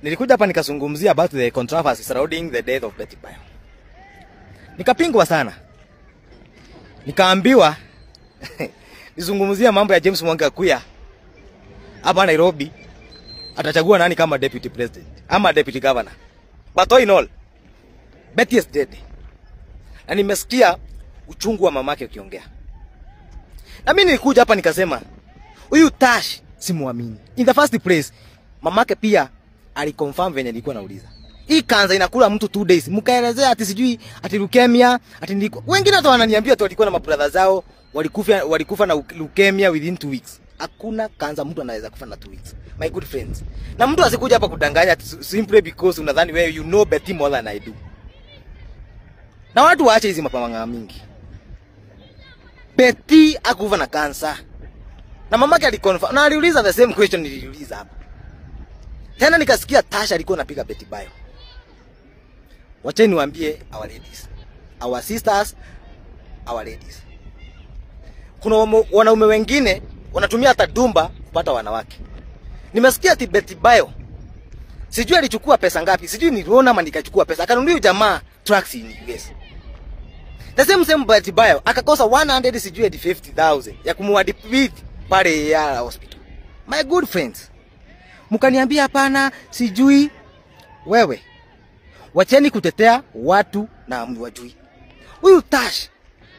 Nilikuja hapa nikazungumzia about the controversy surrounding the death of Betty Bayo. Nikapingwa sana. Nikaambiwa nizungumzia mambo ya James Mwangi Akuya hapa Nairobi, atachagua nani kama deputy president ama deputy governor. But all in all, Betty is dead. Na nimesikia uchungu wa mamake ukiongea. Na mimi nilikuja hapa nikasema huyu Tash simuamini. In the first place, mamake pia aliconfirm venye nilikuwa nauliza. Hii kanza inakula mtu 2 days. Mkaelezea ati sijui ati leukemia, ati nilikuwa. Wengine hata wananiambia tu walikuwa na mabrother zao walikufa na leukemia within 2 weeks. Hakuna kanza mtu anaweza kufa na 2 weeks. My good friends. Na mtu asikuja hapa kudanganya simply because unadhani wewe you know Betty more than I do. Na watu waache hizi mapamanga mingi. Betty akufa na kansa. Na mamake aliconfirm. Na aliuliza the same question niliuliza hapa. Tena nikasikia Tasha alikuwa anapiga Betty Bayo. Wacheni niwaambie our ladies, our sisters, our ladies. Kuna wanaume wengine wanatumia hata dumba kupata wanawake. Nimesikia ati Betty Bayo sijui alichukua pesa ngapi, sijui niliona ama nikachukua pesa. Akanunulia jamaa trucks in US. The same Betty Bayo akakosa 100 sijui 50,000 ya kumuadmit pale ya hospital. My good friends, mkaniambia hapana sijui. Wewe wacheni kutetea watu na mwajui. Huyu Tash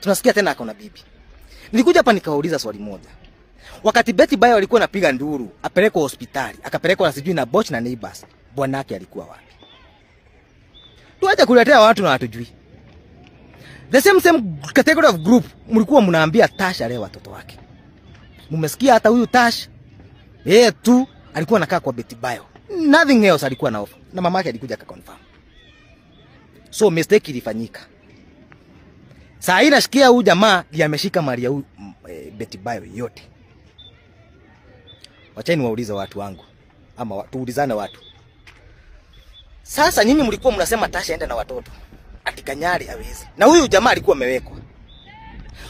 tunasikia tena akona bibi. Nilikuja hapa nikauliza swali moja. Wakati Betty Bayo alikuwa anapiga nduru, apelekwa hospitali, akapelekwa na sijui na Boch na neighbors, bwanake alikuwa wapi? Tuache kuletea watu na hatujui. The same category of group mlikuwa mnaambia Tash ale watoto wake. Mmesikia hata huyu Tash yeye tu alikuwa anakaa kwa Betty Bayo. Nothing else alikuwa na offer. Na mamake alikuja akaconfirm. So mistake ilifanyika. Saa hii nasikia huyu jamaa ndiye ameshika mali ya Betty Bayo yote. Wacheni waulize watu wangu ama tuulizane watu. Sasa nyinyi mlikuwa mnasema Tasha aende na watoto. Ati Kanyari hawezi. Na huyu jamaa alikuwa amewekwa.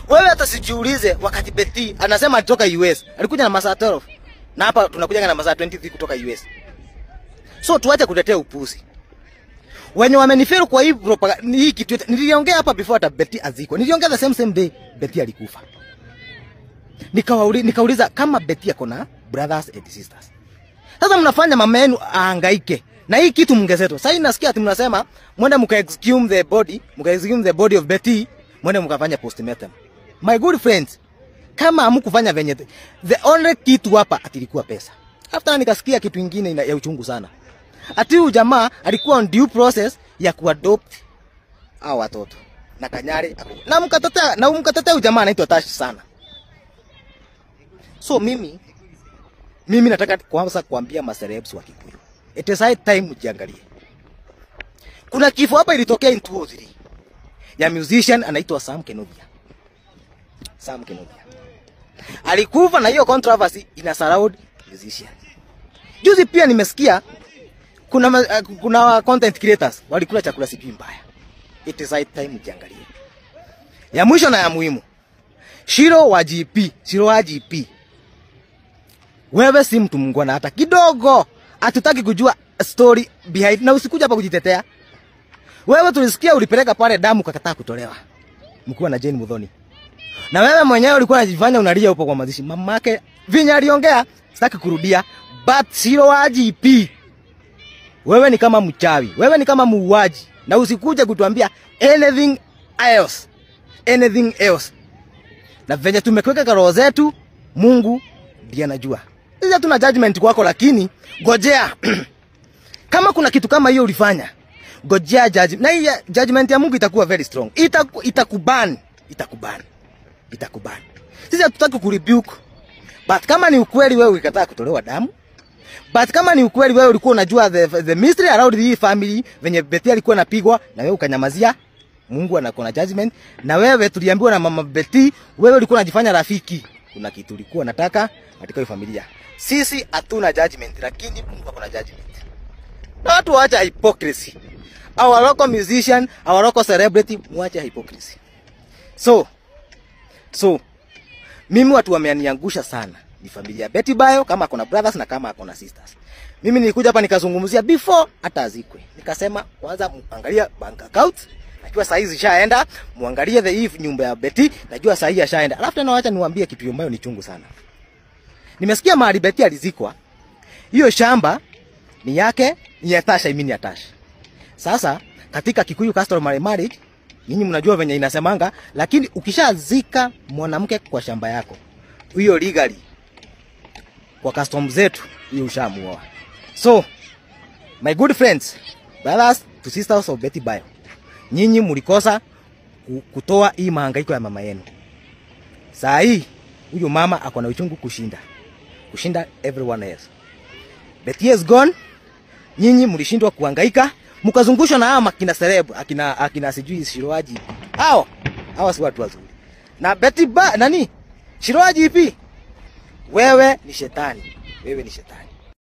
Wewe hata sijiulize wakati Betty anasema alitoka US. Alikuja na masaa 12. Na hapa tunakuja na masaa 23 kutoka US. So tuache kutetea upuzi. Wenye wameniferu kwa hii kitu niliongea hapa before hata Betty aziko. Niliongea the same day Betty alikufa. Nikauliza kama Betty yako na brothers and sisters. Sasa mnafanya mama yenu ahangaike. Na hii kitu mngezeto. Sasa nasikia ati mnasema mwende mkaexhume the body of Betty, mwende mkafanya postmortem. My good friends, kama hamkufanya venye the only kitu hapa atilikuwa pesa. After nikasikia kitu kingine ya uchungu sana. Ati huyu jamaa alikuwa on due process ya kuadopt hao watoto. Na Kanyari na mkatatea huyu jamaa anaitwa Tash sana. So mimi nataka kwanza kuambia maserebs wa Kikuyu. It is high time mjiangalie. Kuna kifo hapa ilitokea in 2003 ya musician anaitwa Sam Kinuthia. Alikufa na hiyo controversy ina surround musician. Juzi pia nimesikia kuna content creators walikula chakula sijui mbaya. It is high time mjiangalie. Ya mwisho na ya muhimu. Shiro wa GP. Wewe si mtu mngwana hata kidogo. Hatutaki kujua story behind na usikuja hapa kujitetea. Wewe tulisikia ulipeleka pale damu kakataa kutolewa. Mkuu na Jane Muthoni. Na wewe mwenyewe ulikuwa unajifanya unalia hapo kwa mazishi. Mamake vinya aliongea sitaki kurudia, but Shiro wa GP. Wewe ni kama mchawi. Wewe ni kama muuaji. Na usikuje kutuambia anything else. Na venye tumekweka kwa roho zetu, Mungu ndiye anajua. Sisi hatuna judgment kwako, lakini ngojea. Kama kuna kitu kama hiyo ulifanya, ngojea judgment. Na hii judgment ya Mungu itakuwa very strong. Itakuban. Sisi hatutaki kurebuke. But kama ni ukweli wewe ulikataa kutolewa damu, but kama ni ukweli wewe ulikuwa unajua the mystery around the family venye Betty alikuwa anapigwa na wewe ukanyamazia, Mungu anakuwa judgment. Na wewe tuliambiwa na mama Betty, wewe ulikuwa unajifanya rafiki. Kuna kitu ulikuwa unataka katika hiyo familia. Sisi hatuna judgment, lakini Mungu akona judgment. Na watu waacha hypocrisy. Our local musician, our local celebrity, muache hypocrisy. So mimi watu wameniangusha sana. Ni familia Betty Bayo kama akona brothers na kama akona sisters. Mimi nilikuja hapa nikazungumzia before hata azikwe. Nikasema kwanza muangalia bank account. Najua saa hizi shaenda, muangalie the if nyumba ya Betty, najua saa hii ashaenda. Alafu tena acha niwaambie kitu ambayo ni chungu sana. Nimesikia mahali Betty alizikwa. Hiyo shamba ni yake, ni ya Tasha, mimi ni ya Tasha. Sasa katika Kikuyu customary marriage, ninyi mnajua venye inasemanga, lakini ukishazika mwanamke kwa shamba yako, hiyo legally kwa custom zetu hiyo ushamuoa. So my good friends, brothers to sisters of Betty Bayo, nyinyi mlikosa kutoa hii mahangaiko ya mama yenu. Saa hii huyo mama ako na uchungu kushinda everyone else. Betty is gone. Nyinyi mlishindwa kuhangaika, mkazungushwa na hao makina celeb, akina sijui Shiroaji. Hao si watu wazuri. Na Betty nani? Shiroaji ipi? Wewe ni shetani.